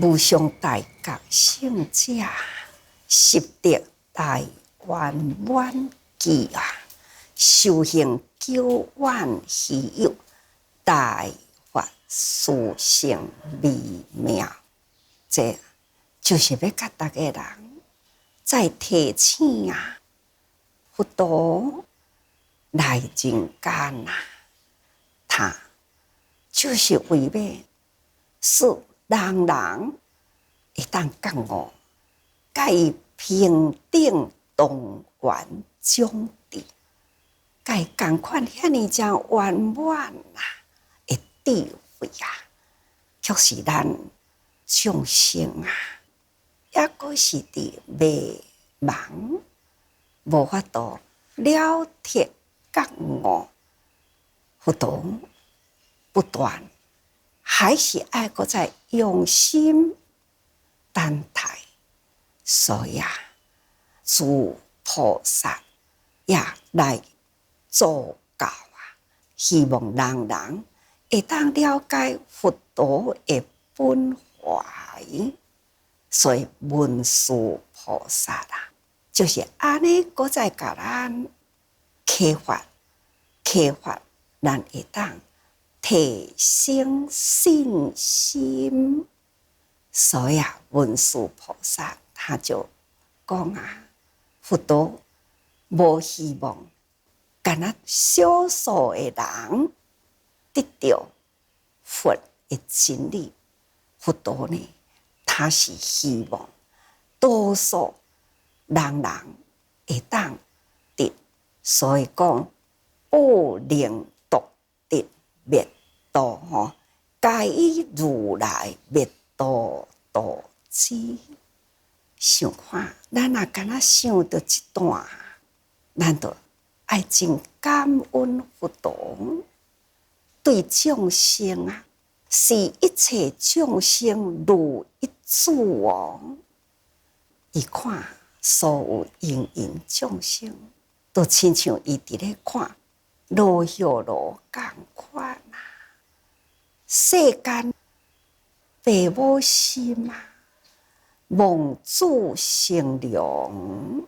无上大觉圣者，习得大圆满具啊！修行久远稀有，大法殊胜微妙。这就是要甲大家人再提醒啊！佛陀来人间啊，他就是为要使人人会当觉悟，甲伊平等同源种智，甲伊同款遐尼正圆满啊的智慧啊，却是咱众生啊，抑阁是伫迷茫，无法度了脱觉悟。佛陀不断还是爱搁再用心等待，所以啊，诸菩萨也来助教啊，希望人人会当了解佛陀的本怀。所以文殊菩萨啊，就是安尼搁再甲咱启发，咱会当提升信心。所以啊，文殊菩萨他就讲啊，佛陀无希望干那少数的人得到佛的真理，佛陀呢，他是希望多数人会当得，所以讲不能独得灭度吼，皆以如来灭度度之。想看，咱若敢若想到这段，咱就爱真感恩佛陀对众生啊，是一切众生如一主哦。伊看所有芸芸众生，都亲像伊伫咧看落叶落共款啊。世间父母心啊，望子成龙，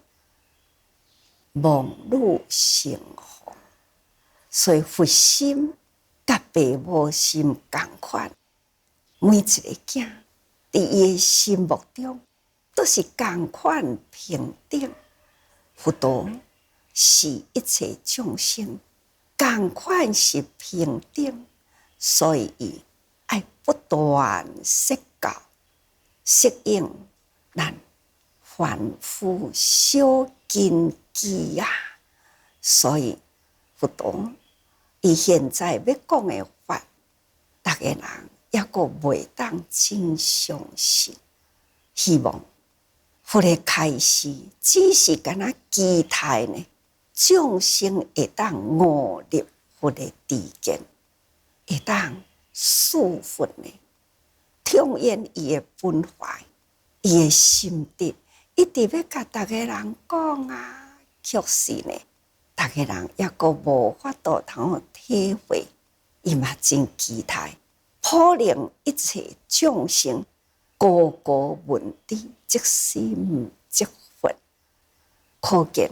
望女成凤，所以佛心甲父母心共款。每一个囝伫伊的心目中都是共款平等。佛陀是一切众生共款是平等，所以伊爱不断说教，适应咱凡夫小根基啊。所以佛陀伊现在要讲的法，逐个人抑阁袂当真相信。希望佛的开示只是敢若期待呢，众生会当悟入佛的知见，会当束缚呢，痛厌伊的本怀，伊的心得，一直要甲逐个人讲啊，却是呢，逐个人抑阁无法度通体会。伊嘛真期待普令一切众生个个闻知，即心即佛。可见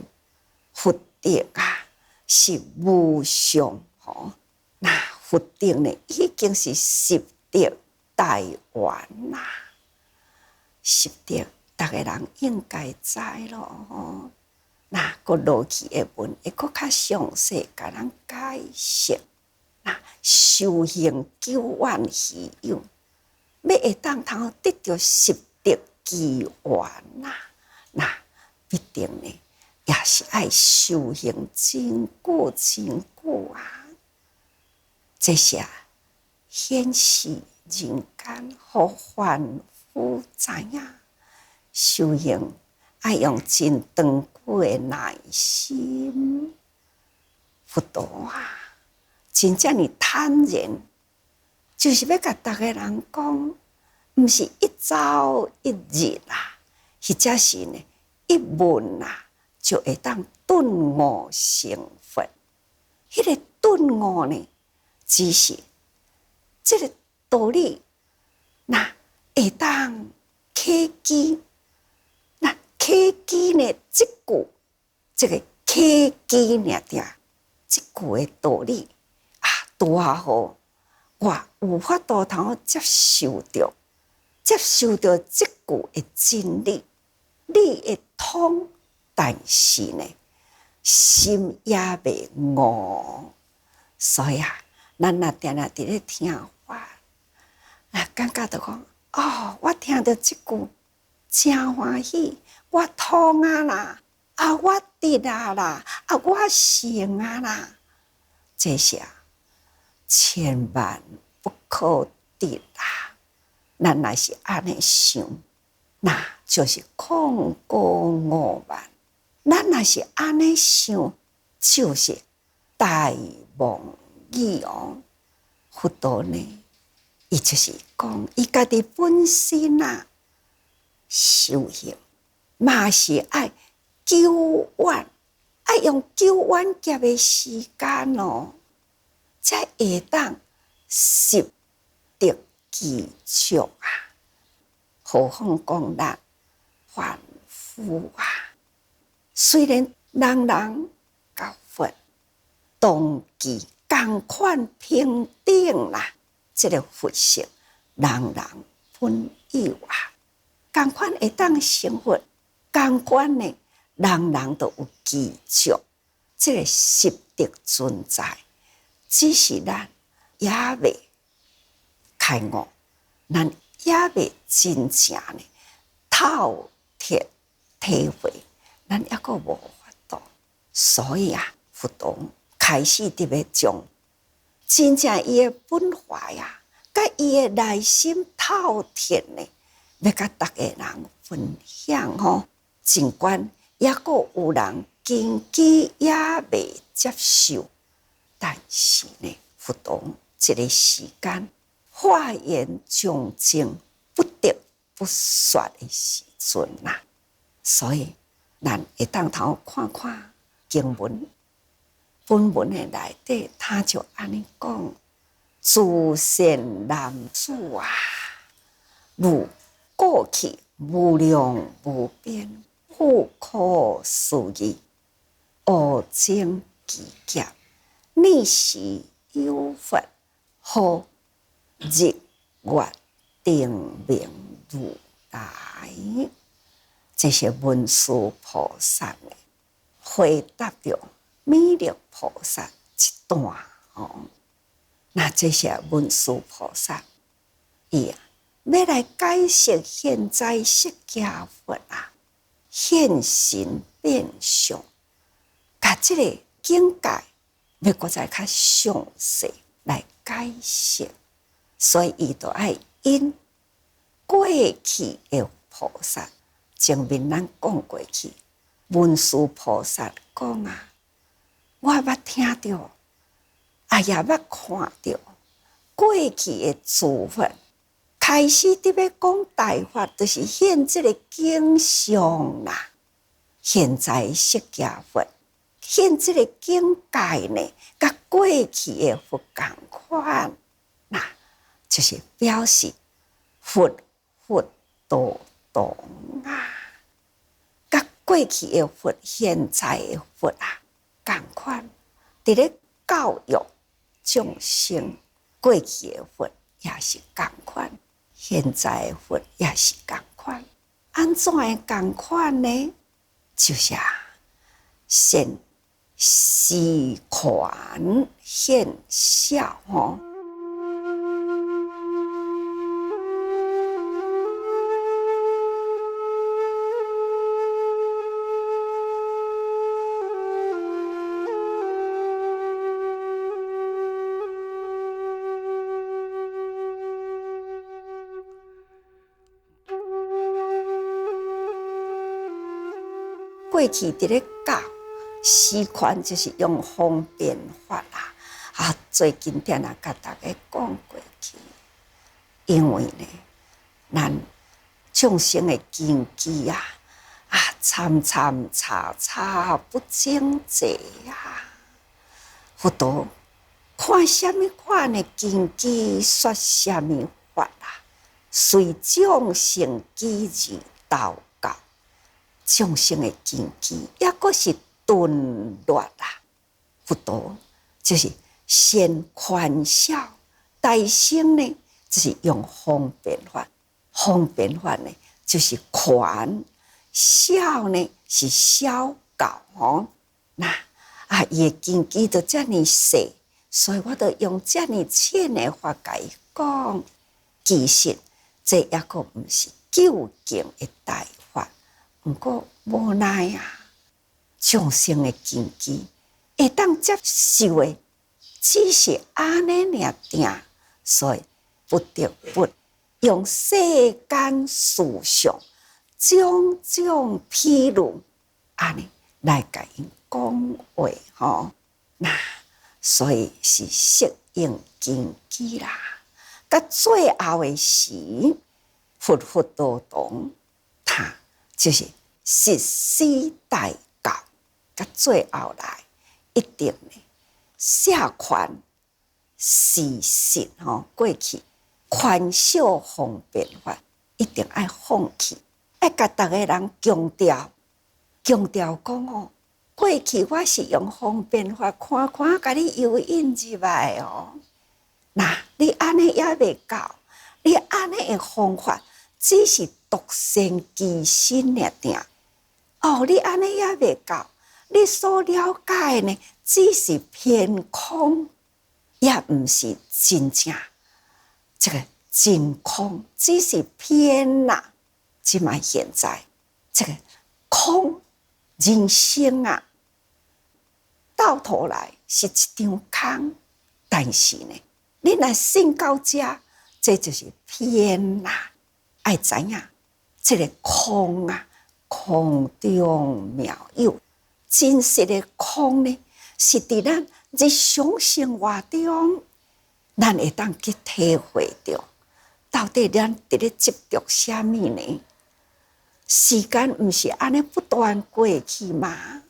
佛德啊是无上吼。那佛德呢，已经是习得大圆啦。习得，逐个人应该知咯吼。那个落去的文会搁较详细甲咱解释。那修行久远稀有，要会当通得到习得机缘呐，那必定呢，也是爱修行真久真久啊。这些显示人间互凡夫知影，修行爱用真长久的耐心。佛陀啊，真正哩坦然，就是要甲逐个人讲，毋是一朝一日啦，或者是呢一问啦，就会当顿悟成佛。迄个顿悟呢，只是这个道理，那会当契机。那契机呢？这句这个契机呢？这句的道理啊，拄啊好，我有法度通接受着这句的真理，理会通，但是呢，心也袂悟。所以啊，咱若定定伫咧听法，感觉到讲，哦，我听到这句真欢喜，我通啊啦，我得啊啦，我成啊啦，这些千万不可得啦！咱若是安尼想，那就是空过5万；咱若是安尼想，就是大梦已哦。佛陀呢，伊就是讲，伊家己本身啊，修行嘛是爱90000，爱用90000劫的时间哦，才会当习得其足啊！何况讲咱凡夫啊，虽然人人甲佛同期同款平等啦，这个佛性人人本有啊，同款会当成佛，同款呢，人人都有基础，这个习得存在，只是咱也未开悟，咱也未真正呢透彻体会，咱抑阁无法度。所以啊，佛陀开始特别将真正伊的本怀啊，甲伊的内心透彻呢，要甲大家人分享吼。尽管抑阁有人根基也未接受，但是呢，佛陀这个时间化言从正不得不说的时阵啊，所以咱会当头看看经文。本文的内底，他就安尼讲：自善男子啊，如过去无量无边，不可思议，恶境奇劫，逆时有佛，何日月定明如来。这些文殊菩萨呢，回答了弥勒菩萨一段哦。那这些文殊菩萨，伊要来解释现在释迦佛啊，现身变相，把这个境界要搁再较详细来解释，所以伊就爱因过去的菩萨，前面咱讲过去，文殊菩萨讲啊，我捌听到，也捌看到过去的诸佛开始伫要讲大法，就是现这个景象啦。现在释迦佛现这个境界呢，甲过去的佛同款，那就是表示佛都同啊，甲过去的佛、现在的佛啊同款，伫咧教育众生。过去的佛也是同款，现在的佛也是同款。安怎会同款呢？就是先示宽现孝吼。过去伫咧教示宽，就是用方便法啦。最近点甲大家讲过去，因为呢，咱众生的根基参差不整齐啊。佛陀看什么款的根基，说什么法啦。随众生机而祷告，众生的根基也阁是顿落啦。佛陀就是先宽孝，大乘呢就是用方便法，方便法呢就是宽，孝呢是孝教吼。那伊的根基就遮尔细，所以我就用遮尔浅的法甲伊讲，其实这也阁毋是究竟的大法，毋过无奈啊，众生的根基会当接受的，只是安尼尔定，所以不得不用世间事上种种譬如安尼来甲因讲话吼。那所以是适应根基啦。到最后的时，佛佛道同，他就是实施大教。到最后来，一定呢，谢权事实吼，过去宽恕方便法，一定爱放弃，爱甲逐个人强调讲哦。过去我是用方便法，看看甲你诱引入来哦。那你安尼也未够，你安尼的方法只是独善其身尔定。哦，你安尼也未够，你所了解呢，只是偏空，也毋是真正。这个真空只是偏啦。即卖现在这个空人生啊，到头来是一场空，但是呢，你若信到这，这就是偏啦。爱知影，这个空啊，空中妙有，真实的空呢，是伫咱日常生活中，咱会当去体会到，到底咱伫咧执着啥物呢？时间毋是安尼不断过去吗？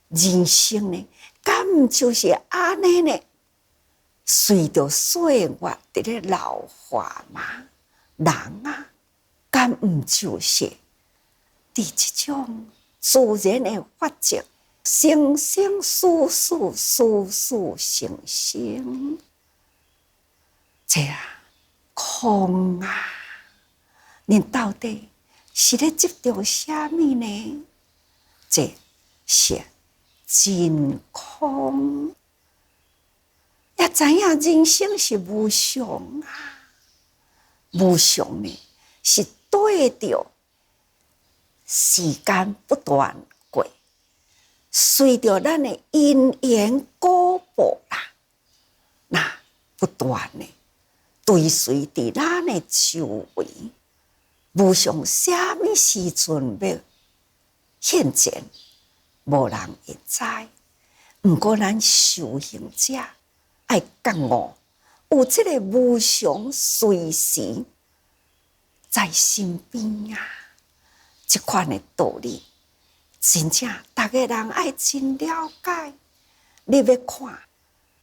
人生呢，敢毋就是安尼呢？随着岁月伫咧老化吗？人啊，敢毋就是伫即种自然的法则，生生世世，世世生生，这啊空啊，你到底是咧执着啥物呢？这是真空。也知影人生是无常啊，无常呢是对着时间不断过，随着咱的因缘果报啦，那不断呢追随伫咱的周围。无常啥物时阵要现前，无人会知。毋过咱修行者爱觉悟，有这个无常随时在身边啊！这款的道理，真正大家人爱真了解。你要看，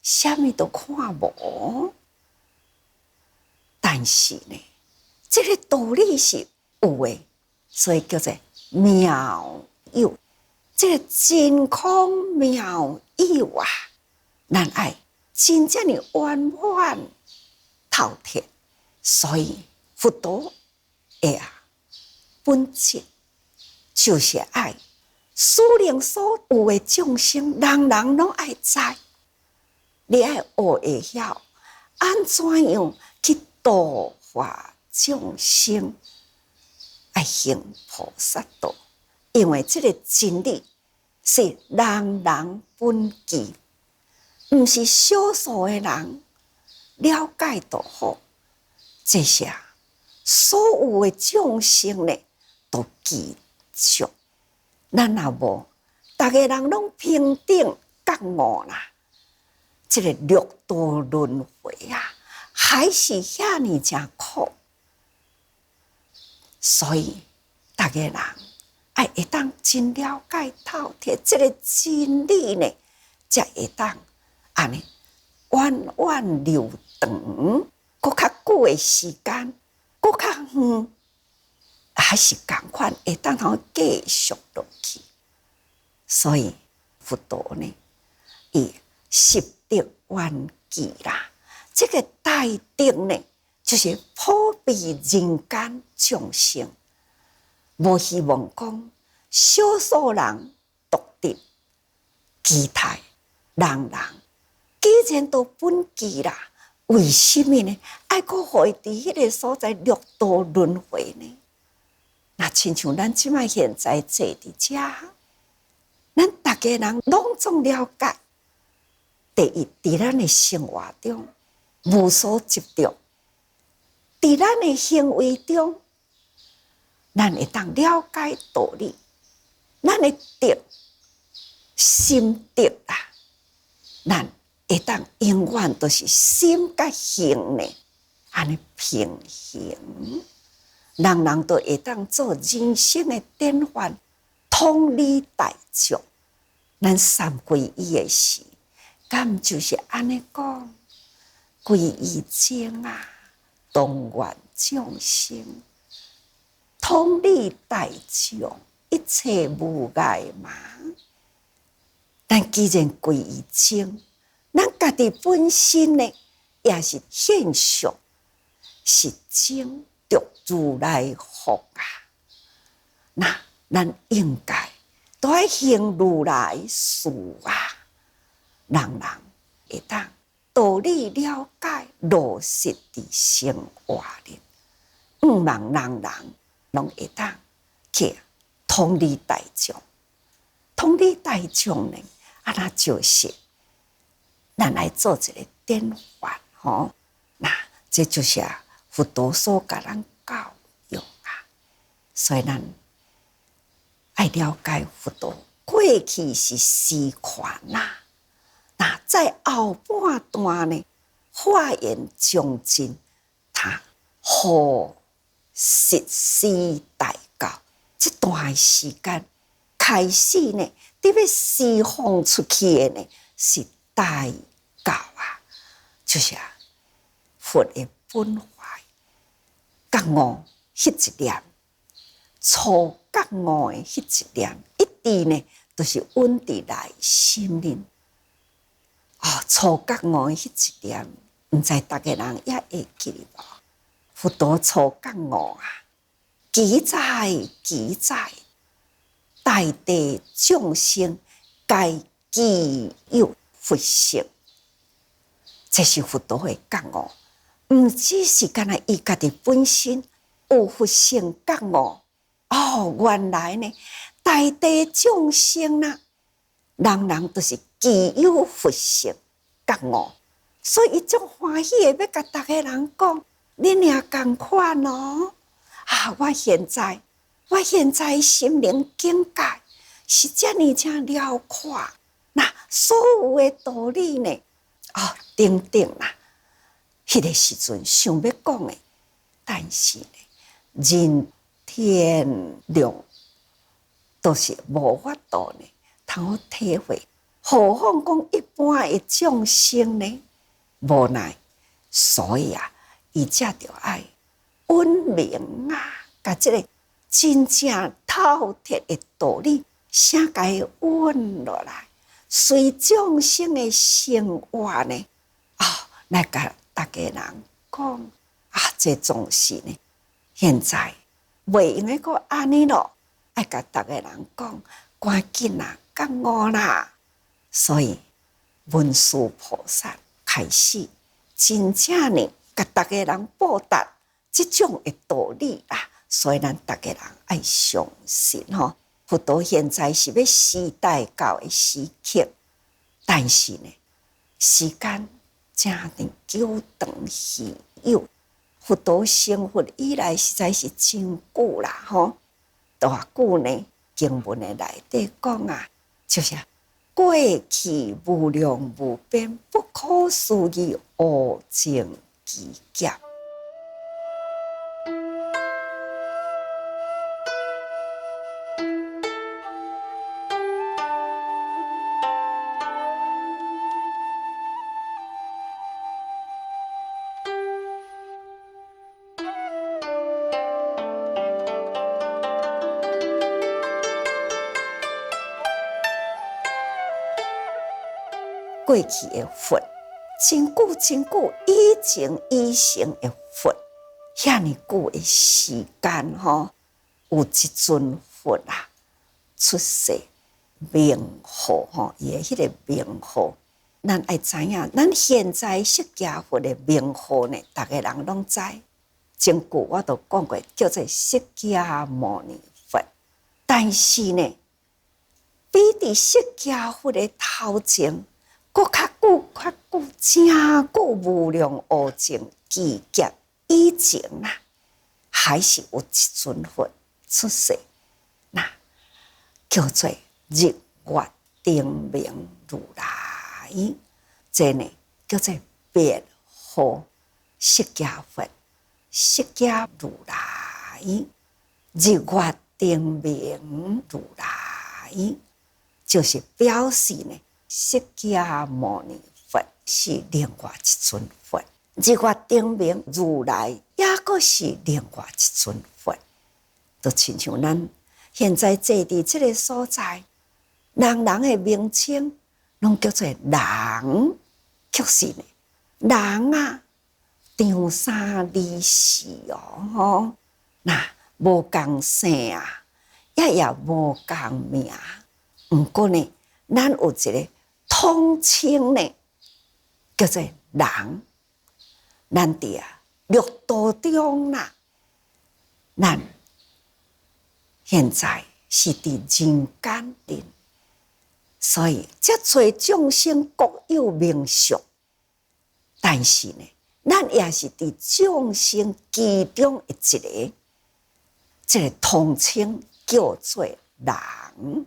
啥物都看无，但是呢，这个道理是有的，所以叫做妙有。这个真空妙有啊，咱爱真正的圆满透彻。所以佛陀的本质就是爱，使令所有的众生，人人拢爱知。你爱学会晓安怎样去度化众生，爱行菩萨道。因为这个真理是人人本具，毋是少数的人了解就好。这些所有的众生呢，都记住。咱若无，大家人拢平等觉悟啦。这个六道轮回啊，还是遐尼真苦，所以大家人爱会当真了解透彻这个真理呢，才会当安尼源远流长，搁较久的时间，搁较远，还是共款会当通继续落去。所以佛陀呢，以十德圆寂啦，这个大德呢，就是普遍人间众生，无希望讲少数人独得，其他人既然都本寂啦，为什么呢？爱搁会伫迄个所在六道轮回呢？那亲像咱即摆现在坐伫遮，咱大家人拢总了解。第一，伫咱的生活中无所执着，伫咱的行为中，咱会当了解道理，咱的德心德啊，咱会当永远都是心甲行呢，安尼平衡，人人都会当做人生的典范，统理大众。咱三皈依的时，敢就是安尼讲？皈依经啊，同愿众生，统理大众，一切无碍嘛。但既然皈依经，咱家己本身呢，也是现象，是经得如来福啊。那咱应该都要行如来事啊，人人会当道理了解，落实伫生活里，毋茫人人拢会当去统理大众。统理大众呢，那就是咱来做一个典范吼。那这就是佛陀所甲咱教育啊，所以咱爱了解佛陀过去是时权呐，那在后半段呢，化缘将尽，他护实施大教，这段时间开始呢，你要释放出去的呢是大教啊，就是佛的本怀，觉悟迄一念，初觉悟的迄一念，一直呢都是稳伫内心里。初觉悟的迄一念，毋知大家人也会记无？佛陀初觉悟啊，记载大地众生皆具有佛性，这是佛陀的觉悟，毋只是干那伊家己本身有佛性觉悟。原来呢，大地众生啊，人人都是具有佛性觉悟，所以伊足欢喜的要甲大家人讲，恁也共款哦。我现在心灵境界是遮尔了阔，那所有的道理呢，等等啦，迄个时阵想要讲的，但是呢，人天量都是无法度呢，通体会。何况讲一般的众生呢，无奈，所以伊才着爱稳明啊，甲这个真正透彻的道理，先甲伊稳落来，随众生的生活呢，来甲大家人讲这总是呢，现在袂用个个安尼咯，爱甲大家人讲，赶紧啦，觉悟啦。所以文殊菩萨开始真正呢，甲大家人报答这种的道理啦。所以咱大家人爱相信吼，佛陀现在是要时代到的时刻，但是呢，时间真的久长稀有。佛陀成佛以来实在是真久啦吼，大久呢，经文的内底讲就是过去无量无边，不可思议无尽奇劫。过去的佛，真久真久以前的佛，遐尼久的时间吼，有一尊佛啊出世名号吼，伊的迄个名号，咱爱知影，咱现在释迦佛的名号呢，逐个人拢知。前句我都讲过，叫做释迦牟尼佛。但是呢，比伫释迦佛的头前，佫较真久无量无尽期劫以前啦，还是有一尊佛出世，那叫做日月灯明如来，这呢叫做别号释迦佛。释迦如来，日月灯明如来，就是表示呢，释迦牟尼佛是另外一尊佛，日月灯明如来也阁是另外一尊佛。就亲像咱现在坐伫这个所在，人的名称拢叫做人，确实呢，人啊。张三李四吼，那无共姓啊，也无共名。毋过呢，咱有一个统称呢，叫做人。咱伫六道中啦，咱现在是伫人间里，所以遮侪众生各有名属，但是呢。咱也是伫众生其中一个，这个统称叫做人。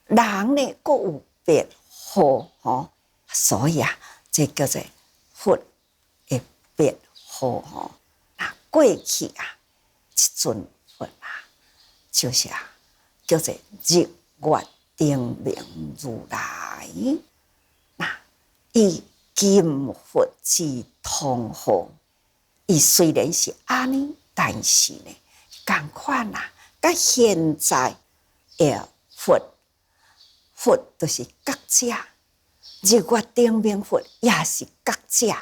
人呢，各有别号吼，所以啊，这叫做佛的别号吼。那过去啊，一尊佛啊，就是叫做日月灯明如来。那伊。金佛之通号，伊虽然是安尼，但是呢，同款啊，甲现在的佛就是觉者，日月灯明佛也是觉者，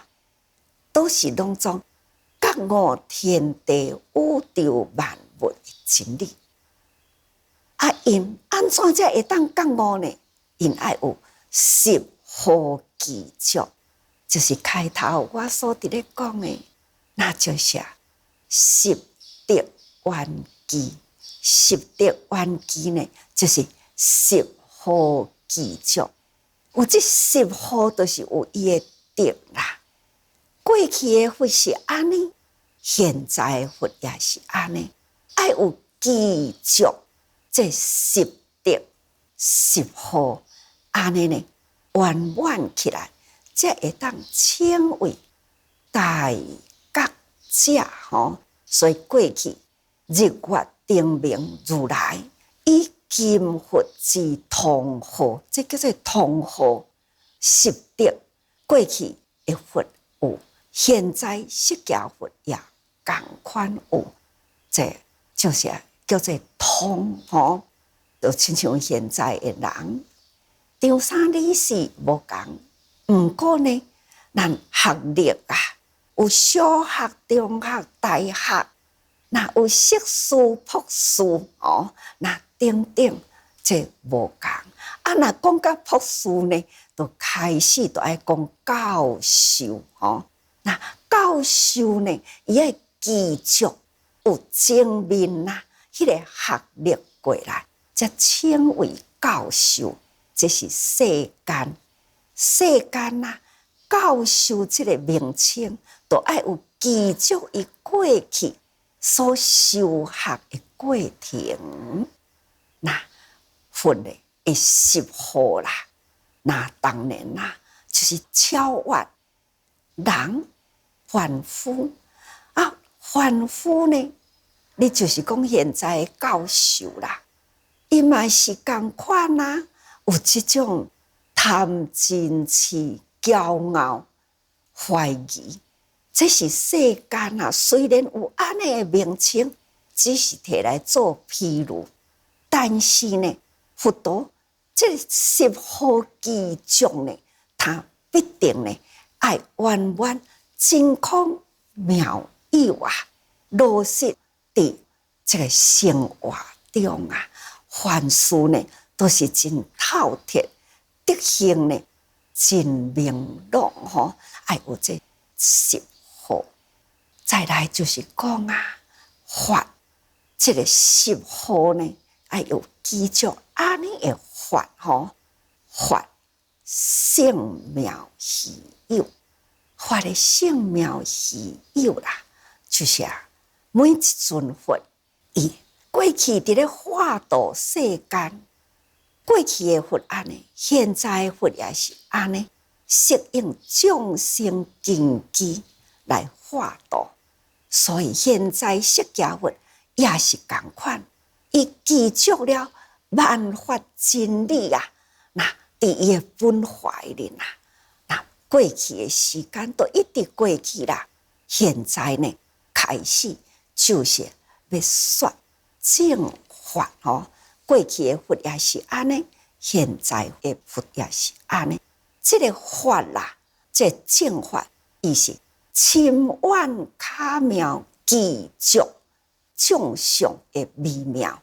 都是拢总觉悟天地宇宙万物的真理。因安怎才会当觉悟呢？因爱有10号具足。就是开头我所伫咧讲的，那就是10德圆寂。10德圆寂呢，就是10号具足。有这10号，就是有伊的德啦。过去的佛是安尼，现在的佛也是安尼，爱有具足这10德10号，安尼呢圆满起来。才会当称为大觉者吼，所以过去日月灯明如来以金佛之通号，这叫做通号10德。过去的佛有，现在释迦佛也同款有，这就是叫做通吼。就亲像现在的人，张三李四无共。毋过呢，咱学历啊，有小学、中学、大学，那有硕士、博士哦，那等等，这无共。若讲到博士呢，就开始就爱讲教授哦。那教授呢，伊爱记住有证明呐，迄个学历过来，才称为教授。这是世间。世间啊，教授这个名称，都爱有记住伊过去所修学的过程。那佛的10号啦，那当然啦，就是超越人凡夫啊，凡夫呢，你就是讲现在的教授啦，伊嘛是同款啊，有这种。贪嗔痴、骄傲、怀疑，这是世间啊。虽然有安尼的名称，只是摕来做披露，但是呢，佛陀这10号具足呢，它必定呢爱圆满真空妙有啊，落实伫这个生活中啊，凡事呢都是真透彻，德行呢真明朗吼，爱有这10好。再来就是讲啊，法这个10好呢，爱有记住安尼的法吼，法圣妙稀有，法的圣妙稀有啦，就是啊，每一尊佛伊过去伫咧化度世间，过去的佛安尼，现在的佛也是安尼，适应众生根基来化度。所以现在释迦佛也是同款，伊记住了万法真理啊，那伫伊的本怀里啊，那过去的时间都一直过去啦，现在呢开始就是要说正法哦。过去的佛也是安尼，现在的佛也是安尼。这个法啦，这正法，伊是深远巧妙，记住众相的微妙。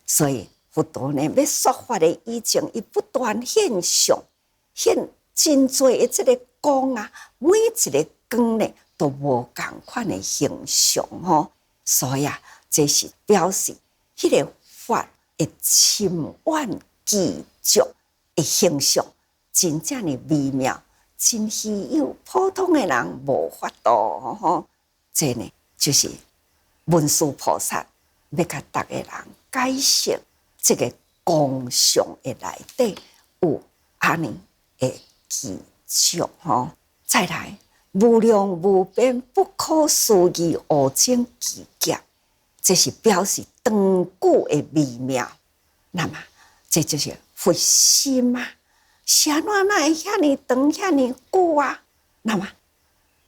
所以佛陀呢，要说法的以前，伊不断现象，现真多的这个光啊，每一个光呢，都无同款的形象吼。所以啊，这是表示迄个法的深远记住的形象，真正的微妙。真稀有，普通的人无法度吼。这呢，就是文殊菩萨要甲大家人解释这个光相的内底有安尼的记住吼。再来，无量无边不可思议无尽奇劫，这是表示长久的微妙。那么，这就是佛心啊。啥哪会遐尼长遐尼久啊？那么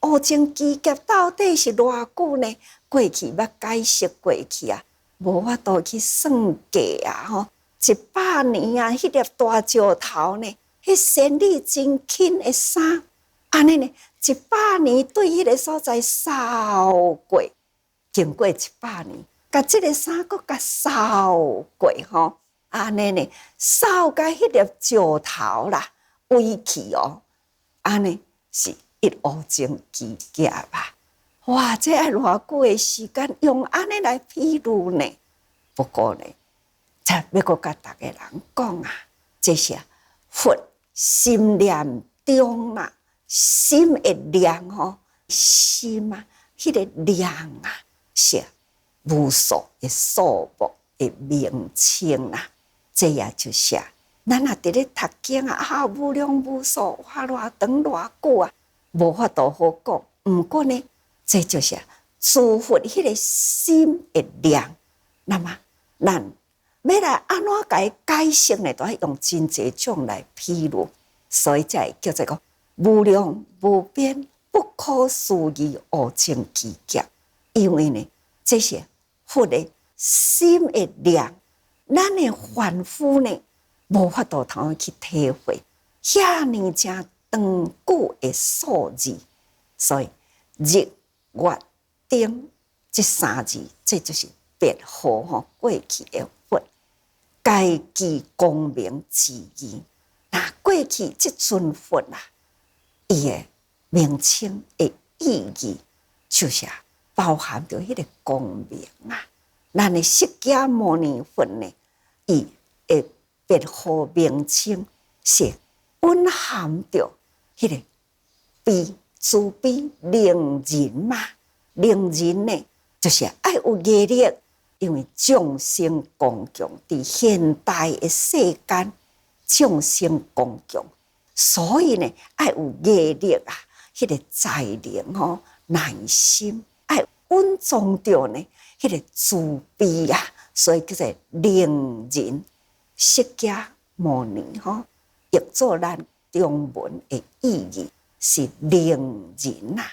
无尽奇劫到底是偌久呢？过去捌解释过去啊，无法度去算计啊吼！100年啊，迄粒大石头呢，迄生理真轻的衫，安尼呢，100年对迄个所在扫过，经过100年，甲即个衫搁甲扫过吼。安尼呢，扫甲迄粒石头啦，围去哦，安尼是一无尽奇劫吧？哇，这爱偌久的时间用安尼来比喻呢？不过呢，才要搁甲大家人讲啊，这是佛心念中啊，心的量吼，心啊，迄个量啊，是无数的数目的名称啦。这也就是咱也伫咧读经啊，无量无数，哇，偌长偌久啊，无法度好讲。毋过呢，这就是诸佛迄个心的量。那么，咱要来安怎甲伊解释呢？都要用真济种来比喻，所以才会叫做个无量无边、不可思议无尽奇劫。因为呢，这是佛的心的量。咱的凡夫呢，无法度通去体会遐尼正长久的数字，所以日、月、丁这3字，这就是别号吼。过去的佛，该记光明之意。那过去这尊佛啊，伊的名称的意义，就是包含着迄个光明啊。咱的释迦牟尼佛呢，伊的别号名称是蕴含着迄个悲、慈悲、令人嘛。令人呢，就是爱有业力，因为众生共穷，伫现代的世间，众生共穷，所以呢，爱有业力啊，迄个才能吼，耐心，爱稳重着呢。迄个慈悲啊，所以叫做令人释迦牟尼吼，译作咱中文的意义是令人啊。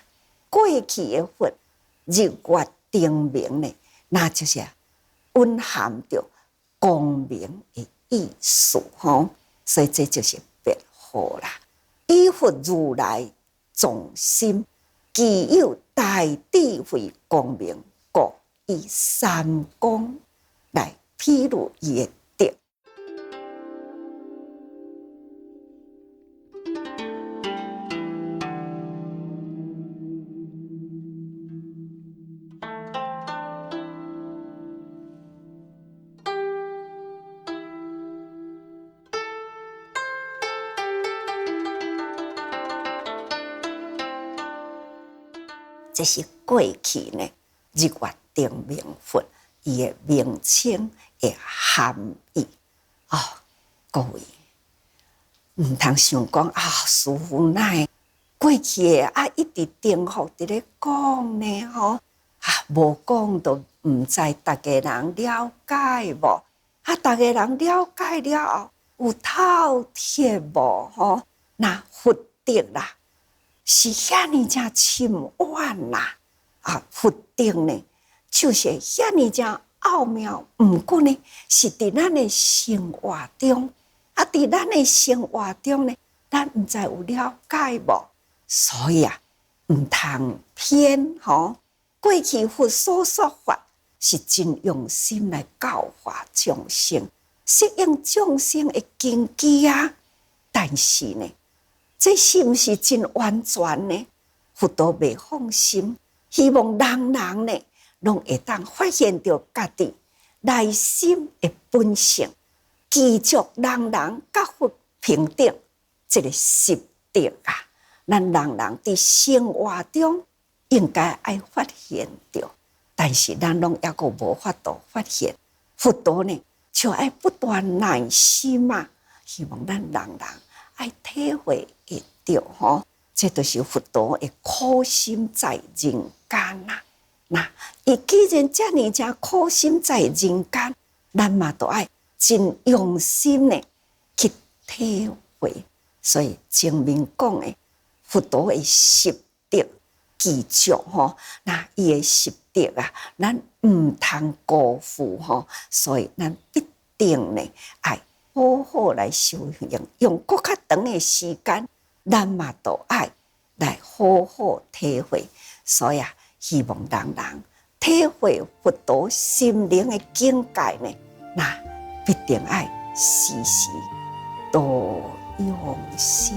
过去的佛日月丁明呢，那就是蕴含着光明的意思吼，所以这就是别号啦。以佛如来众心，具有大智慧光明，故以三光来披露伊的德。这是过去呢日月定明佛伊的名称的含义哦。各位，唔通想讲啊，师父乃过去的一直重复伫咧讲呢吼无讲都唔知大家人了解无大家人了解了后有透彻无吼？那佛德啦。是遐尼正深远啦！佛德呢，就是遐尼正奥妙。毋过呢，是伫咱的生活中，伫咱的生活中呢，咱毋知有了解无？所以毋通偏吼。过去佛所说法是真用心来教化众生，适应众生的根基啊。但是呢，这是毋是真完全呢？佛陀未放心，希望人人呢，拢会当发现到家己内心的本性，继续人人甲佛平等，这个实德啊，咱人人伫生活中应该爱发现到，但是咱拢抑个无法度发现。佛陀呢，就爱不断耐心啊，希望咱人人爱体会会到吼，这就是佛陀的苦心在人间啦。那伊既然遮尔正苦心在人间，咱嘛都爱真用心的去体会。所以前面讲的佛陀的实德记住吼，那伊的实德啊，咱毋通辜负吼，所以咱一定呢爱好好来修行，用更较长的时间，咱嘛都爱来好好体会。所以希望人人体会佛陀心灵的境界呢，那必定爱时时多用心。